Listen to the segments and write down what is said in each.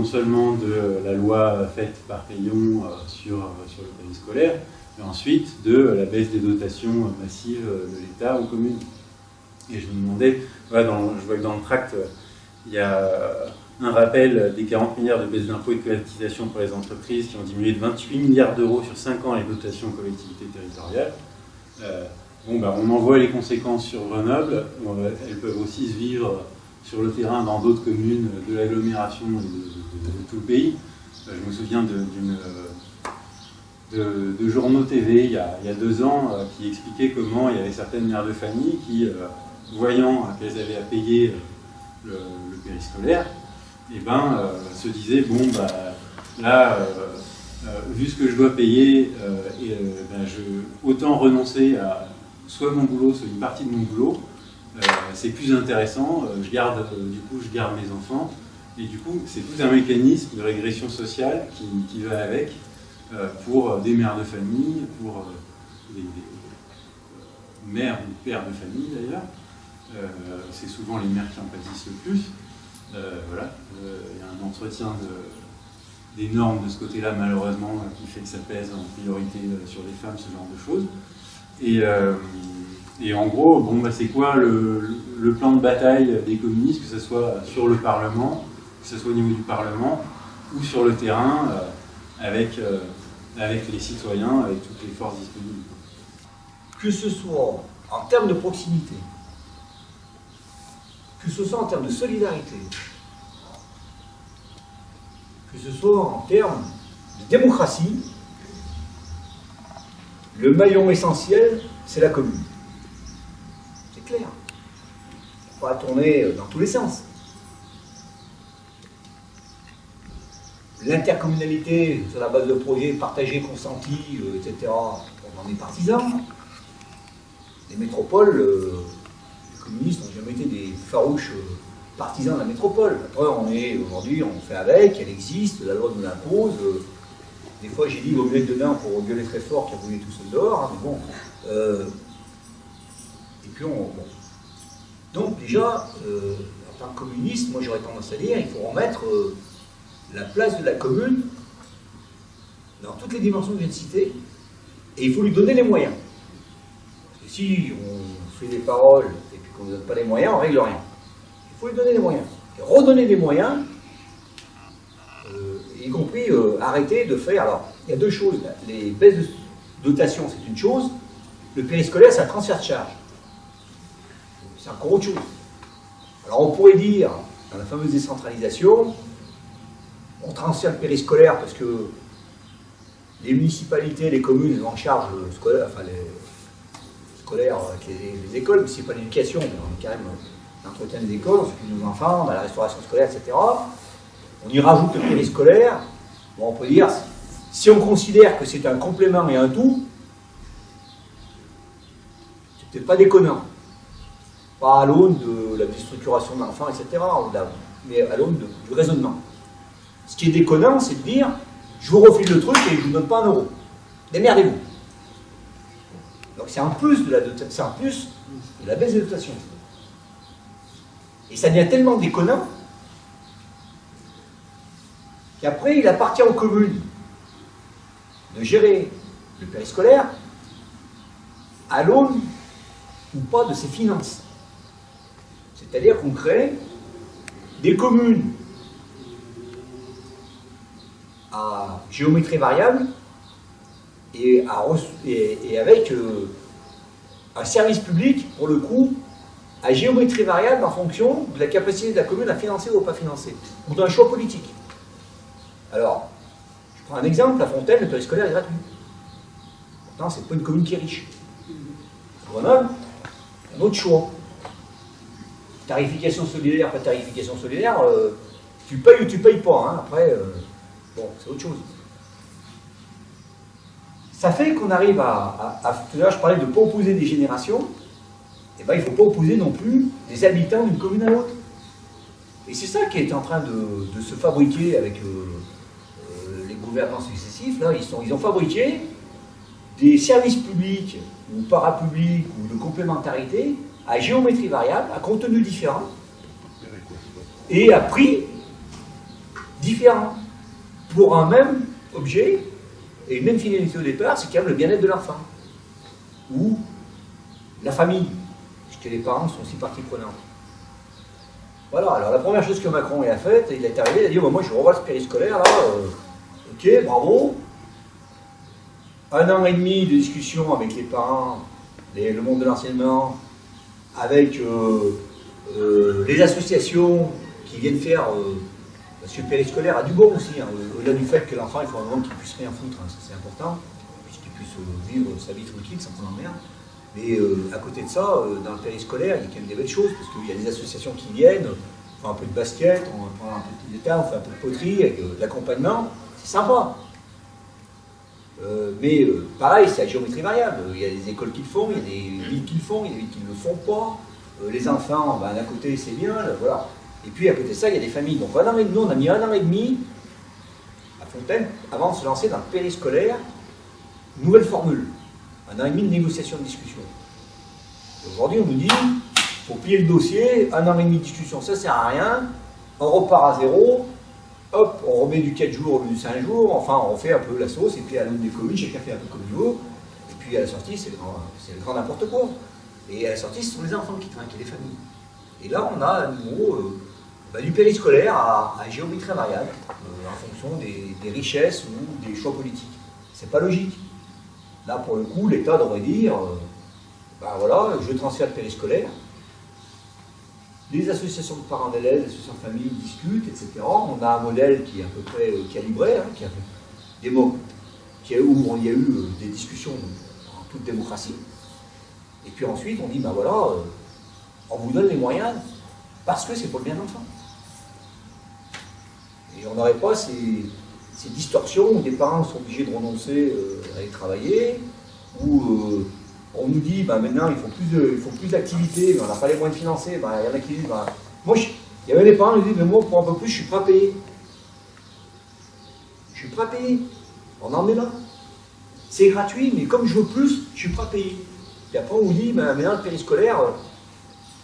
seulement de la loi faite par Payon sur le périscolaire, mais ensuite de la baisse des dotations massives de l'État aux communes. Et je me demandais, voilà, je vois que dans le tract, il y a un rappel des 40 milliards de baisse d'impôts et de cotisation pour les entreprises qui ont diminué de 28 milliards d'euros sur 5 ans les dotations aux collectivités territoriales. On en voit les conséquences sur Grenoble. Elles peuvent aussi se vivre sur le terrain dans d'autres communes de l'agglomération et de tout le pays. Je me souviens de journaux TV il y a 2 ans qui expliquaient comment il y avait certaines mères de famille qui, voyant qu'elles avaient à payer le périscolaire, se disaient vu ce que je dois payer, autant renoncer à soit mon boulot, soit une partie de mon boulot. C'est plus intéressant, je garde mes enfants, et du coup c'est tout un mécanisme de régression sociale qui va avec, pour des mères de famille, pour des mères ou pères de famille d'ailleurs. C'est souvent les mères qui en pâtissent le plus. Il y a un entretien des normes de ce côté-là, malheureusement, qui fait que ça pèse en priorité sur les femmes, ce genre de choses. Et en gros, c'est quoi le plan de bataille des communistes, que ce soit sur le Parlement, que ce soit au niveau du Parlement, ou sur le terrain, avec les citoyens, avec toutes les forces disponibles. Que ce soit en termes de proximité, que ce soit en termes de solidarité, que ce soit en termes de démocratie, le maillon essentiel, c'est la commune. C'est clair. On va tourner dans tous les sens. L'intercommunalité, sur la base de projets partagés, consentis, etc., on en est partisan. Les métropoles, les communistes n'ont jamais été des farouches partisans de la métropole. Après, aujourd'hui, on fait avec, elle existe, la loi nous l'impose. Des fois, j'ai dit, il vaut mieux être dedans pour gueuler très fort qu'il vaut mieux tout seul dehors. Mais bon. Et puis, Donc, déjà, en tant que communiste, moi, j'aurais tendance à dire, il faut remettre la place de la commune dans toutes les dimensions que je viens de citer, et il faut lui donner les moyens. Parce que si on fait des paroles et puis qu'on ne donne pas les moyens, on ne règle rien. Il faut lui donner les moyens. Et redonner les moyens, y compris arrêter de faire... Alors, il y a 2 choses. Les baisses de dotation, c'est une chose. Le périscolaire, c'est un transfert de charge. C'est encore autre chose. Alors, on pourrait dire, dans la fameuse décentralisation, on transfère le périscolaire parce que les municipalités, les communes, elles ont en charge le scolaire, enfin les scolaires avec les écoles, mais c'est pas l'éducation, mais on est quand même l'entretien des écoles, on s'occupe de nos enfants, la restauration scolaire, etc. On y rajoute le périscolaire. Bon, on peut dire, si on considère que c'est un complément et un tout, c'est peut-être pas déconnant. Pas à l'aune de la déstructuration de l'enfant, etc., mais à l'aune du raisonnement. Ce qui est déconnant, c'est de dire, je vous refile le truc et je ne vous donne pas 1 euro. Démerdez-vous. Donc c'est en plus de la baisse des dotations. Et ça devient tellement déconnant qu'après, il appartient aux communes de gérer le périscolaire à l'aune ou pas de ses finances. C'est-à-dire qu'on crée des communes à géométrie variable et avec un service public, pour le coup, à géométrie variable en fonction de la capacité de la commune à financer ou pas financer, ou d'un choix politique. Alors, je prends un exemple, la Fontaine, le périscolaire est gratuit. Pourtant, c'est pas une commune qui est riche. Grenoble, un autre choix. Tarification solidaire, pas tarification solidaire, tu payes ou tu payes pas. Hein. Après, bon, c'est autre chose. Ça fait qu'on arrive tout à l'heure, je parlais de ne pas opposer des générations. Eh bien, il ne faut pas opposer non plus des habitants d'une commune à l'autre. Et c'est ça qui est en train de se fabriquer avec les gouvernants successifs. Là, ils ont fabriqué des services publics ou parapublics ou de complémentarité à géométrie variable, à contenu différent et à prix différents, pour un même objet, et une même finalité au départ, c'est quand même le bien-être de l'enfant. Ou la famille, puisque les parents sont aussi partie prenante. Voilà, alors la première chose que Macron a faite, il est arrivé, il a dit, oh, moi je revois le périscolaire, là, ok, bravo. 1 an et demi de discussion avec les parents, le monde de l'enseignement, avec les associations qui viennent faire, parce que le périscolaire a du bon aussi, hein, au-delà du fait que l'enfant, il faut un moment qu'il puisse rien foutre, hein, ça c'est important, puisqu'il puisse vivre sa vie tranquille, sans qu'on emmerde. Mais à côté de ça, dans le périscolaire, il y a quand même des belles choses, parce qu'il y a des associations qui viennent, on fait un peu de basket, on prend un peu de guitare, on fait un peu de poterie, avec de l'accompagnement, c'est sympa. Mais pareil, c'est la géométrie variable. Il y a des écoles qui le font, il y a des villes qui le font, il y a des villes qui ne le font pas. Les enfants, ben, d'un côté c'est bien, voilà. Et puis à côté de ça, il y a des familles. Donc nous, on a mis 1 an et demi à Fontaine avant de se lancer dans le périscolaire, nouvelle formule. 1 an et demi de négociation, de discussion. Aujourd'hui, on nous dit, il faut plier le dossier, 1 an et demi de discussion, ça ne sert à rien, on repart à zéro. Hop, on remet du 4 jours au lieu du 5 jours, enfin on fait un peu la sauce, et puis à l'une des communes, chacun fait un peu comme il veut, et puis à la sortie, c'est le grand n'importe quoi. Et à la sortie, ce sont les enfants qui trinquent, et les familles. Et là, on a à nouveau du périscolaire à géométrie variable, en fonction des richesses ou des choix politiques. C'est pas logique. Là, pour le coup, l'État devrait dire, ben voilà, je transfère le périscolaire, les associations de parents d'élèves, les associations de familles discutent, etc. On a un modèle qui est à peu près calibré, hein, qui a des mots, où il y a eu des discussions en toute démocratie. Et puis ensuite, on dit, ben voilà, on vous donne les moyens parce que c'est pour le bien de l'enfant. Et on n'aurait pas ces distorsions où des parents sont obligés de renoncer à aller travailler, où on nous dit, ben maintenant, il faut plus d'activités, mais on n'a pas les moyens de financer. Ben, il y en a qui disent, ben, moi, il y avait des parents qui disent, mais moi, pour un peu plus, je suis prêt à payer. Je suis prêt à payer. On en est là. C'est gratuit, mais comme je veux plus, je suis prêt à payer. Et après, on vous dit, ben, maintenant, le périscolaire,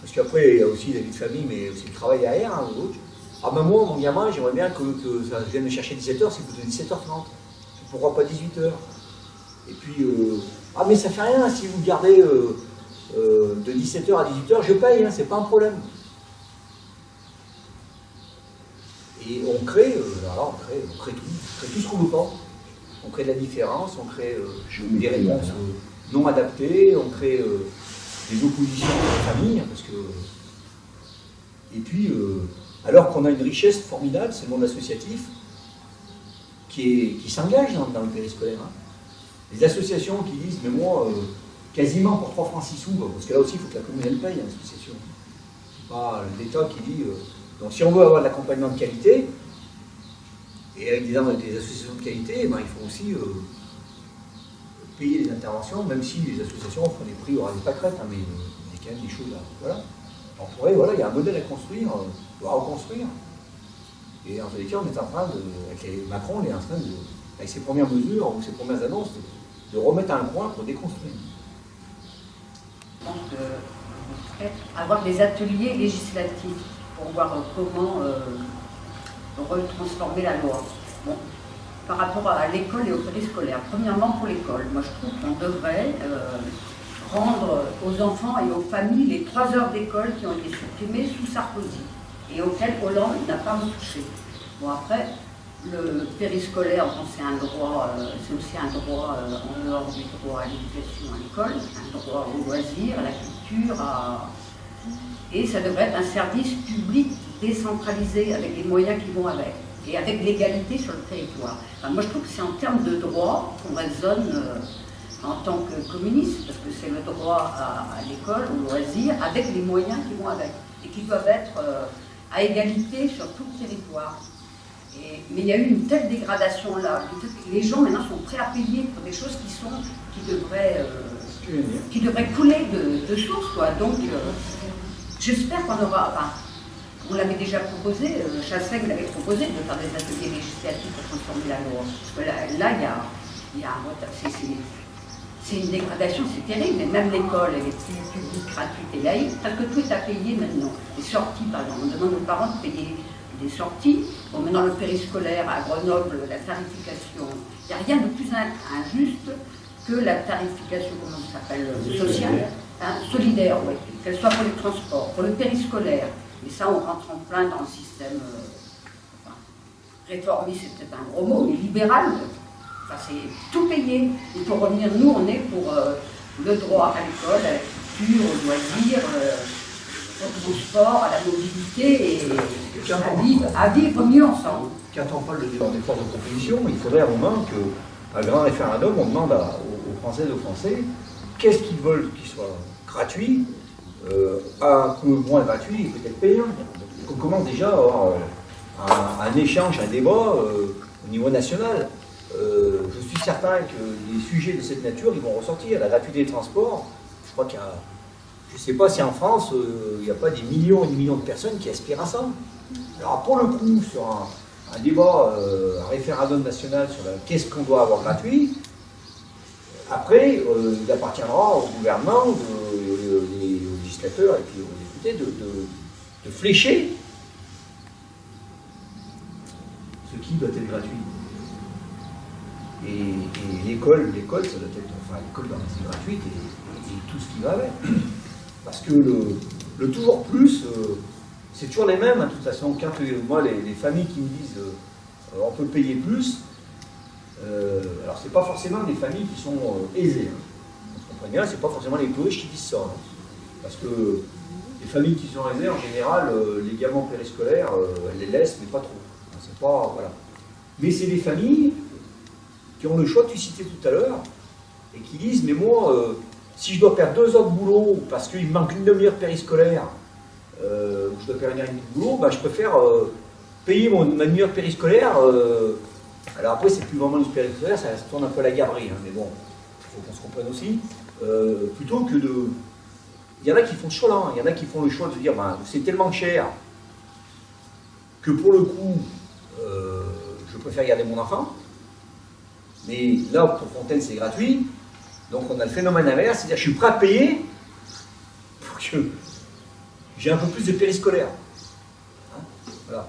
parce qu'après, il y a aussi la vie de famille, mais aussi le travail derrière, hein, ou autre. Ah ben moi, mon gamin, j'aimerais bien que ça vienne me chercher 17h, c'est plutôt 17h30. Pourquoi pas 18h? Et puis, ah mais ça fait rien, si vous gardez de 17h à 18h, je paye, hein, c'est pas un problème. Et on crée, on crée tout ce qu'on veut pas. On crée de la différence, on crée des réponses non adaptées, on crée des oppositions dans la famille, parce que... Et puis, alors qu'on a une richesse formidable, c'est le monde associatif, qui s'engage dans le périscolaire. Hein. Les associations qui disent, mais moi, quasiment pour 3 francs 6 sous, parce que là aussi, il faut que la commune elle paye, hein, l'association. C'est pas l'État qui dit... donc si on veut avoir de l'accompagnement de qualité, et avec des associations de qualité, ben, il faut aussi payer les interventions, même si les associations font des prix, il y aura des pâquerettes, hein, mais il y a quand même des choses là. Voilà. On pourrait, voilà, il y a un modèle à construire, à reconstruire. Et en tous les cas, on est en train Macron, il est en train de, avec ses premières mesures ou ses premières annonces, de remettre un point pour déconstruire. Je pense que avoir des ateliers législatifs pour voir comment retransformer la loi. Bon, par rapport à l'école et au périscolaire. Premièrement, pour l'école, moi je trouve qu'on devrait rendre aux enfants et aux familles les 3 heures d'école qui ont été supprimées sous Sarkozy et auxquelles Hollande n'a pas touché. Bon, après, le périscolaire, bon, c'est un droit, c'est aussi un droit en dehors du droit à l'éducation à l'école, un droit au loisir, à la culture, et ça devrait être un service public décentralisé avec les moyens qui vont avec, et avec l'égalité sur le territoire. Enfin, moi je trouve que c'est en termes de droit qu'on raisonne en tant que communiste, parce que c'est le droit à l'école, au loisir, avec les moyens qui vont avec, et qui doivent être à égalité sur tout le territoire. Mais il y a eu une telle dégradation là, les gens maintenant sont prêts à payer pour des choses qui devraient couler de source, quoi. Donc j'espère qu'on aura, enfin, on l'avait déjà proposé, Chassaigne l'avait proposé de faire des ateliers législatifs pour transformer la loi. Parce que là il y a un retard, c'est une dégradation, c'est terrible, mais même l'école, elle est plus publique, gratuite et laïque, parce que tout est à payer maintenant. Les sorties, par exemple, on demande aux parents de payer des sorties. Bon, maintenant, le périscolaire à Grenoble, la tarification, il n'y a rien de plus injuste que la tarification, comment ça s'appelle, sociale, hein, solidaire, oui, qu'elle soit pour les transports, pour le périscolaire. Et ça, on rentre en plein dans le système réformiste, c'est peut-être un gros mot, mais libéral. Enfin, c'est tout payé. Et pour revenir, nous, on est pour le droit à l'école, à la culture, aux loisirs, au transport, à la mobilité et à vivre mieux ensemble. Quand on parle de forces de proposition, il faudrait à un moment qu'un grand référendum, on demande aux Françaises et aux Français qu'est-ce qu'ils veulent qu'il soit gratuit, à un coût moins gratuit et peut-être payant. Donc on commence déjà à avoir un échange, un débat au niveau national. Je suis certain que les sujets de cette nature, ils vont ressortir. La gratuité des transports, je crois qu'il y a... Je ne sais pas si en France, il n'y a pas des millions et des millions de personnes qui aspirent à ça. Alors pour le coup, sur un débat, un référendum national sur qu'est-ce qu'on doit avoir gratuit, après, il appartiendra au gouvernement, aux législateurs et puis aux députés de flécher ce qui doit être gratuit. Et l'école, ça doit être, enfin l'école doit rester gratuite et tout ce qui va avec. Parce que le toujours plus, c'est toujours les mêmes, hein, de toute façon. Quand moi, les familles qui me disent on peut payer plus, alors c'est pas forcément des familles qui sont aisées. Hein. Vous comprenez bien, c'est pas forcément les plus riches qui disent ça. Hein. Parce que les familles qui sont aisées, en général, les gamins périscolaires, elles les laissent, mais pas trop. Hein, c'est pas, voilà. Mais c'est des familles qui ont le choix que tu citais tout à l'heure, et qui disent, mais moi, si je dois faire 2 heures de boulot, parce qu'il me manque une demi-heure périscolaire, ou je dois faire une heure et demie de boulot, bah, je préfère payer ma demi-heure périscolaire. Alors après, c'est plus vraiment une périscolaire, ça se tourne un peu à la gaberie, hein, mais bon, il faut qu'on se comprenne aussi. Plutôt que de... Il y en a qui font ce choix-là, hein, il y en a qui font le choix de se dire, ben, c'est tellement cher que pour le coup, je préfère garder mon enfant. Mais là, pour Fontaine, c'est gratuit. Donc on a le phénomène inverse, c'est-à-dire je suis prêt à payer pour que j'ai un peu plus de périscolaire. Hein, voilà.